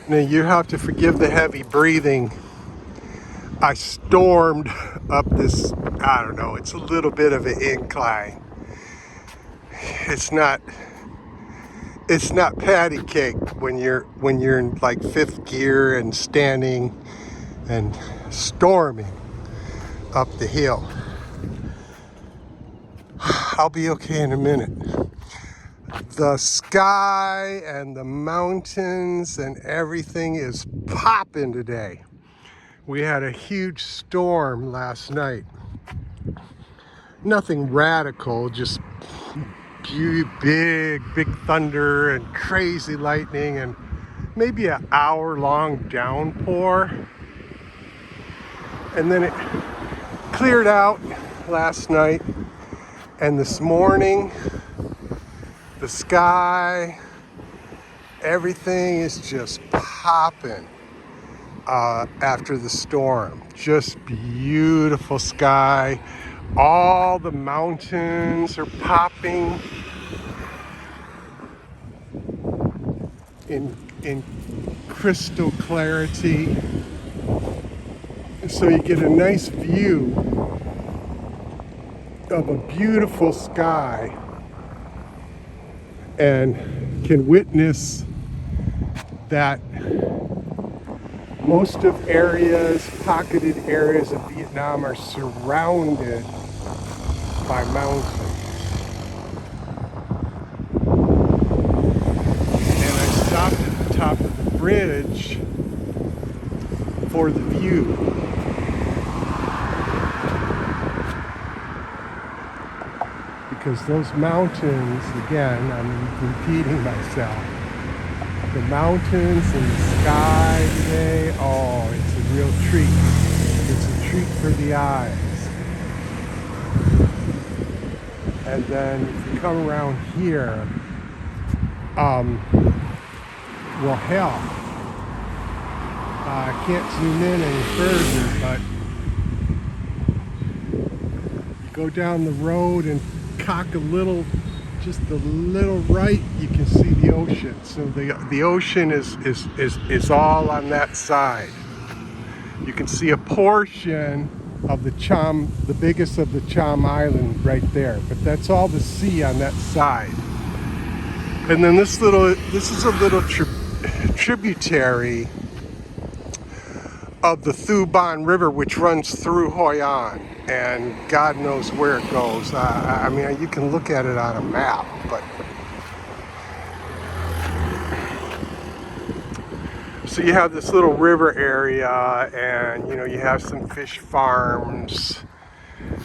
Now you have to forgive the heavy breathing. I stormed up this, I don't know, it's a little bit of an incline. It's not patty cake when you're in like fifth gear and standing and storming up the hill. I'll be okay in a minute. The sky and the mountains and everything is popping today. We had a huge storm last night. Nothing radical, just big thunder and crazy lightning and maybe an hour-long downpour. And then it cleared out last night, and this morning the sky, everything is just popping after the storm. Just beautiful sky. All the mountains are popping in crystal clarity. So you get a nice view of a beautiful sky and can witness that most of pocketed areas of Vietnam are surrounded by mountains. And I stopped at the top of the bridge for the view. Because those mountains, again, I'm repeating myself, the mountains and the sky today, oh, it's a real treat. It's a treat for the eyes. And then if you come around here, well, hell, I can't zoom in any further, but you go down the road and cock just a little right, you can see the ocean. So the ocean is all on that side. You can see a portion of the biggest of the Cham Island right there, but that's all the sea on that side. And then this is a little tributary of the Thu Ban River, which runs through Hoi An, and God knows where it goes. I mean, you can look at it on a map, but so you have this little river area, and you have some fish farms,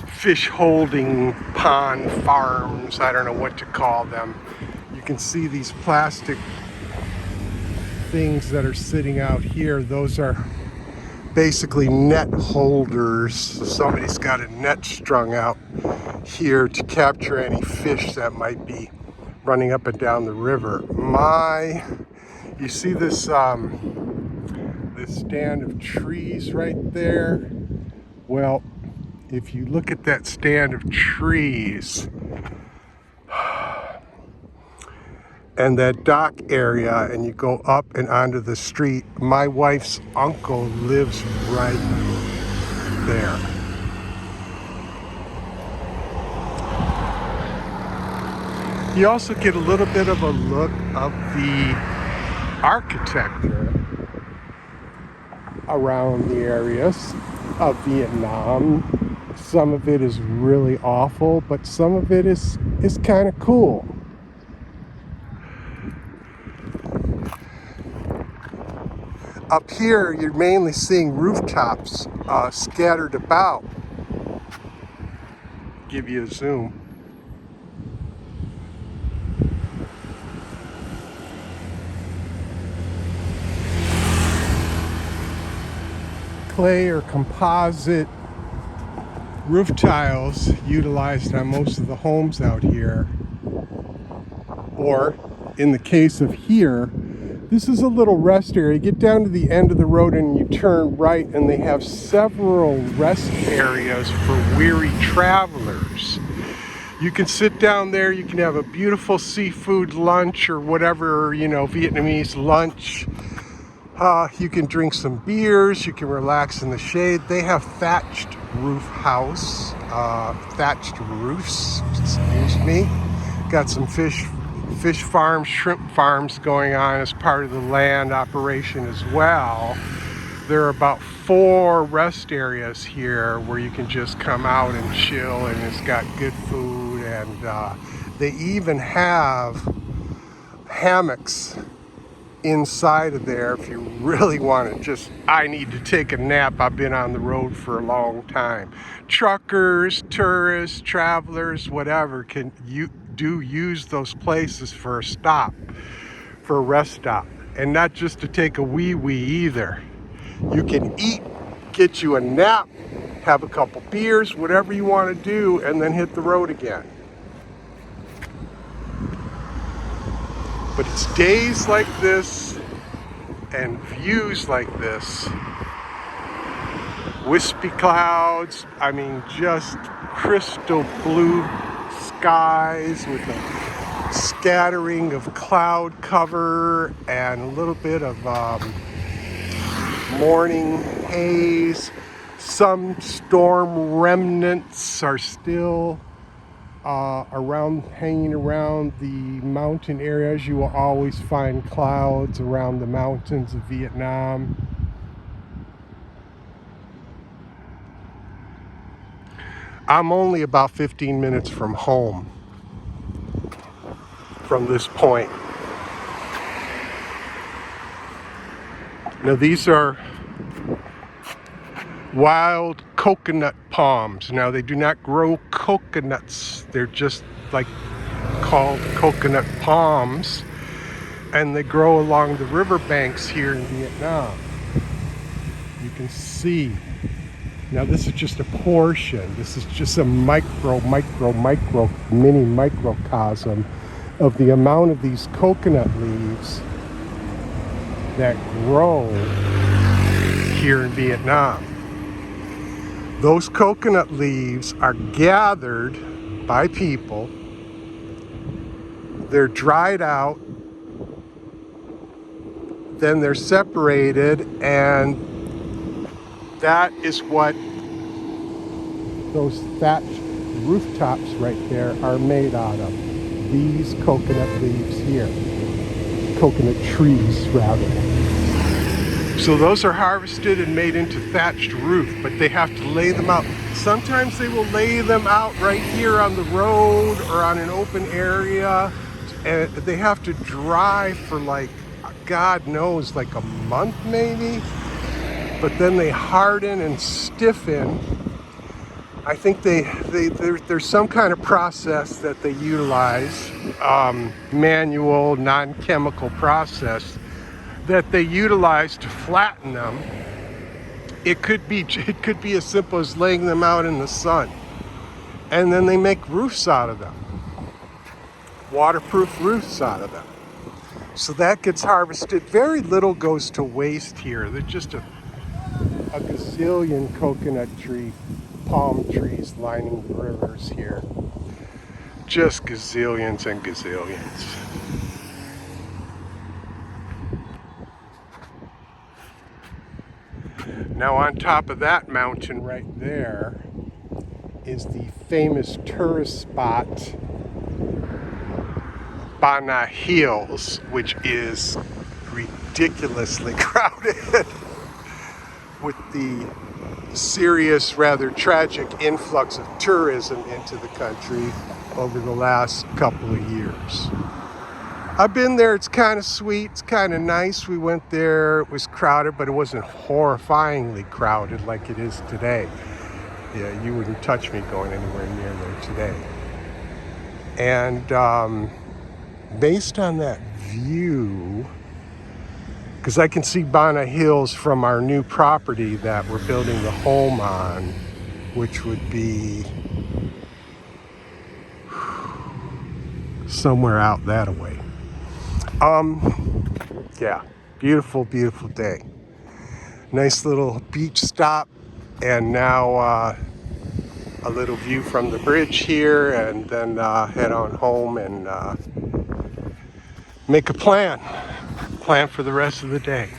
fish holding pond farms, I don't know what to call them. You can see these plastic things that are sitting out here. Those are basically net holders. So somebody's got a net strung out here to capture any fish that might be running up and down the river. You see this this stand of trees right there? Well, if you look at that stand of trees and that dock area, and you go up and onto the street, my wife's uncle lives right there. You also get a little bit of a look of the architecture around the areas of Vietnam. Some of it is really awful, but some of it is kind of cool. Up here, you're mainly seeing rooftops scattered about. Give you a zoom. Clay or composite roof tiles utilized on most of the homes out here. Or, in the case of here, this is a little rest area. You get down to the end of the road and you turn right, and they have several rest areas for weary travelers. You can sit down there, you can have a beautiful seafood lunch or whatever, Vietnamese lunch. You can drink some beers, you can relax in the shade. They have thatched thatched roofs, excuse me. Got some fish farms, shrimp farms going on as part of the land operation as well. There are about 4 rest areas here where you can just come out and chill, and it's got good food, and they even have hammocks inside of there if you really want to just, I need to take a nap, I've been on the road for a long time. Truckers, tourists, travelers, whatever, can use those places for a stop, for a rest stop, and not just to take a wee either. You can eat, get you a nap, have a couple beers, whatever you want to do, and then hit the road again. But it's days like this and views like this, wispy clouds, I mean just crystal blue skies with a scattering of cloud cover and a little bit of morning haze. Some storm remnants are still hanging around the mountain areas. You will always find clouds around the mountains of Vietnam. I'm only about 15 minutes from home from this point. Now these are wild coconut palms. Now they do not grow coconuts. They're just like called coconut palms, and they grow along the riverbanks here in Vietnam. You can see. Now this is just a portion. This is just a mini microcosm of the amount of these coconut leaves that grow here in Vietnam. Those coconut leaves are gathered by people. They're dried out, then they're separated, and that is what those thatched rooftops right there are made out of. These coconut leaves here. Coconut trees, rather. So those are harvested and made into thatched roof, but they have to lay them out. Sometimes they will lay them out right here on the road or on an open area, and they have to dry for like, God knows, like a month maybe. But then they harden and stiffen. I think there's some kind of process that they utilize, manual, non-chemical process that they utilize to flatten them. It could be as simple as laying them out in the sun, and then they make roofs out of them, waterproof roofs out of them. So that gets harvested. Very little goes to waste here. There's just a gazillion palm trees lining the rivers here. Just gazillions and gazillions. Now on top of that mountain right there is the famous tourist spot, Bana Hills, which is ridiculously crowded with the serious, rather tragic influx of tourism into the country over the last couple of years. I've been there. It's kind of sweet. It's kind of nice. We went there. It was crowded, but it wasn't horrifyingly crowded like it is today. Yeah, you wouldn't touch me going anywhere near there today. And based on that view, because I can see Bana Hills from our new property that we're building the home on, which would be somewhere out that way. Yeah, beautiful, beautiful day. Nice little beach stop, and now a little view from the bridge here, and then head on home and make a plan for the rest of the day.